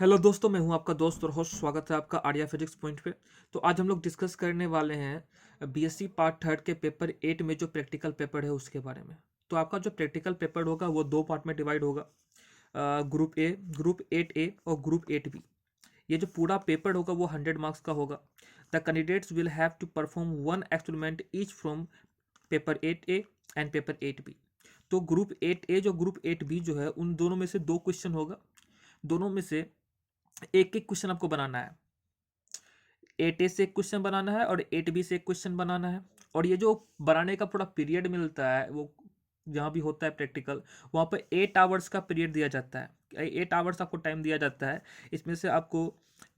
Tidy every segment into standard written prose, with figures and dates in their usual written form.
Hello दोस्तों, मैं हूं आपका दोस्त और होस्ट। स्वागत है आपका आर्या फिजिक्स पॉइंट पे। तो आज हम लोग डिस्कस करने वाले हैं बीएससी पार्ट थर्ड के पेपर 8 में जो प्रैक्टिकल पेपर है उसके बारे में। तो आपका जो प्रैक्टिकल पेपर होगा वो दो पार्ट में डिवाइड होगा, ग्रुप ए, ग्रुप 8A और ग्रुप 8B। ये जो पूरा पेपर होगा वो 100 मार्क्स का होगा। The candidates will have to perform one experiment each from paper 8A and paper 8B। तो ग्रुप 8A जो ग्रुप 8B जो है उन दोनों में से दो क्वेश्चन होगा। दोनों में से एक एक क्वेश्चन आपको बनाना है। 8A से एक क्वेश्चन बनाना है और 8B से एक क्वेश्चन बनाना है। और ये जो बनाने का पूरा पीरियड मिलता है वो जहाँ भी होता है प्रैक्टिकल, वहाँ पर 8 आवर्स का पीरियड दिया जाता है। 8 आवर्स आपको टाइम दिया जाता है। इसमें से आपको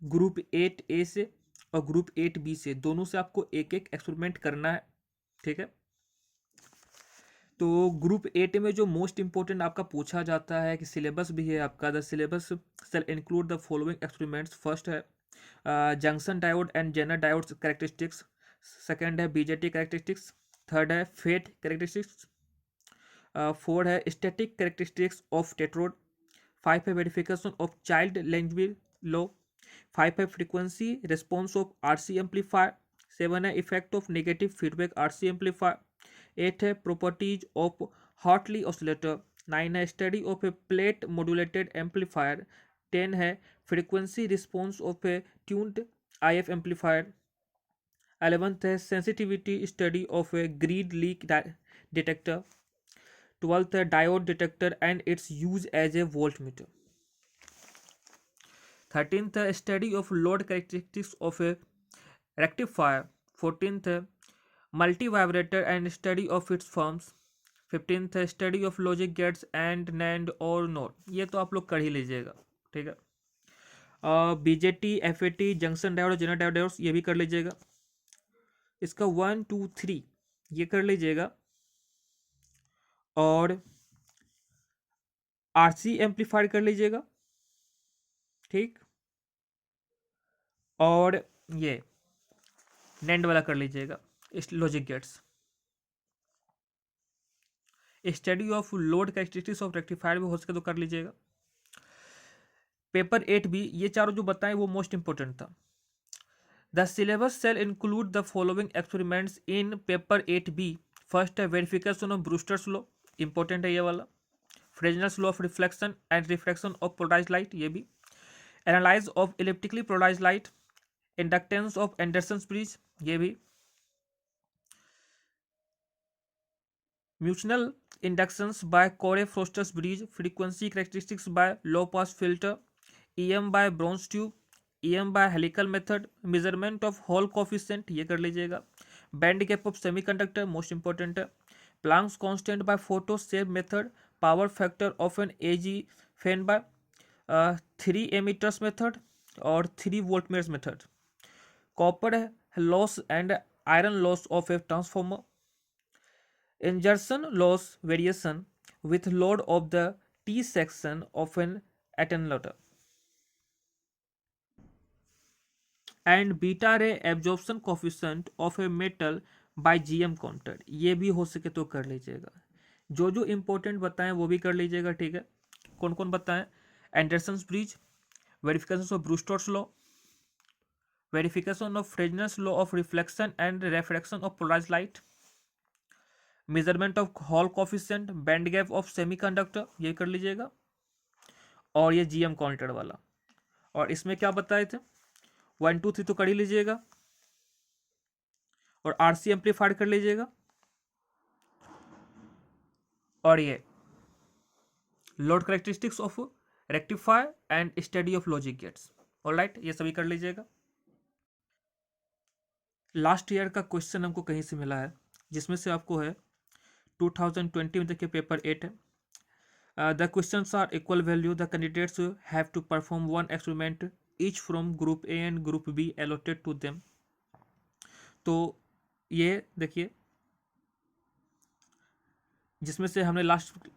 ग्रुप 8A से और ग्रुप 8B से दोनों से आपको एक एक एक्सपेरिमेंट करना है। ठीक है। तो ग्रुप 8 में जो मोस्ट इंपॉर्टेंट आपका पूछा जाता है कि सिलेबस भी है आपका। The syllabus shall include the following experiments. First है junction diode and zener diode characteristics. Second है बीजेटी कैरेक्टरिस्टिक्स। थर्ड है फेट कैरेक्टरिस्टिक्स। फोर है static characteristics of tetrode. Five है verification of Child Langmuir law. Five है frequency response of RC amplifier. Seven है effect of negative feedback RC amplifier. Eight है properties of Hartley oscillator. Nine है study of a plate modulated amplifier. Ten है frequency response of a tuned IF amplifier. 11th है sensitivity study of a grid leak detector. 12th है diode detector and its use as a voltmeter. 13th है study of load characteristics of a rectifier. 14th है multivibrator and study of its forms. 15th है study of logic gates and NAND और NOT. ये तो आप लोग कर ही लीजिएगा। ठीक है। BJT, FET, junction diode, Jenner diode ये भी कर लीजिएगा। इसका 1 2 3 ये कर लीजिएगा। और आरसी एम्पलीफायर कर लीजिएगा। ठीक। और ये नैंड वाला कर लीजिएगा, इस logic gates. Study of load characteristics of rectifier भी हो सके तो कर लीजिएगा। पेपर 8B ये चारों जो बताएं वो मोस्ट इंपोर्टेंट था। The syllabus shall include the following experiments in paper 8B। First है verification of Brewster's law, important है ये वाला। Fresnel's law of reflection and refraction of polarised light, ये भी। Analyse of elliptically polarised light. Inductance of Anderson bridge, ये भी। Mutual inductions by Carey Foster's bridge. Frequency characteristics by low pass filter. EM by Braun's tube. EM by helical method. Measurement of Hall coefficient, ये कर लीजिएगा। Band gap of semiconductor, most important है। Planck's constant by photocell method. Power factor of an AC fan by 3 ammeters method और 3 voltmeters method. Copper loss and iron loss of a transformer. Insertion loss variation with load of the T section of an attenuator and beta ray absorption coefficient of a metal by GM counter, ये भी हो सके तो कर लीजिएगा। जो जो important बताएं वो भी कर लीजिएगा। ठीक है। कौन कौन बताएं? Anderson bridge, verification of Brewster's law, verification of Fresnel's law of reflection and refraction of polarised light, measurement of Hall coefficient, band gap of semiconductor, ये कर लीजिएगा। और ये जीएम काउंटर वाला। और इसमें क्या बताए थे? 1 2 3 तो कर ही लीजिएगा। और आरसी एम्पलीफायर कर लीजिएगा। और ये load characteristics of rectifier and study of logic gets. Alright, ये सभी कर लीजिएगा। लास्ट ईयर का क्वेश्चन हमको कहीं से मिला है जिसमें से आपको है 2020 में देखिए पेपर 8 है। The questions are equal value. The candidates have to perform one experiment each from group A and group B allotted to them. तो ये देखिए जिसमें से हमने लास्ट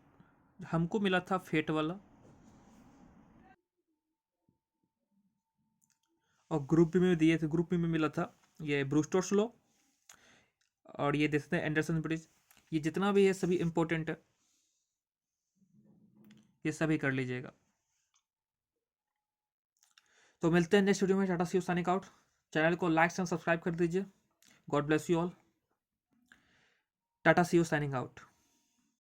हमको मिला था फेट वाला, और ग्रुप बी में दिए थे, ग्रुप बी में मिला था ये ब्रूस्टर्स लॉ, और ये देखते हैं एंडरसन ब्रिज। ये जितना भी है सभी इंपॉर्टेंट है, ये सभी कर लीजिएगा। तो मिलते हैं नेक्स्ट वीडियो में। Tata see you signing out. Channel को लाइक एंड सब्सक्राइब कर दीजिए। God bless you all. Tata see you signing out.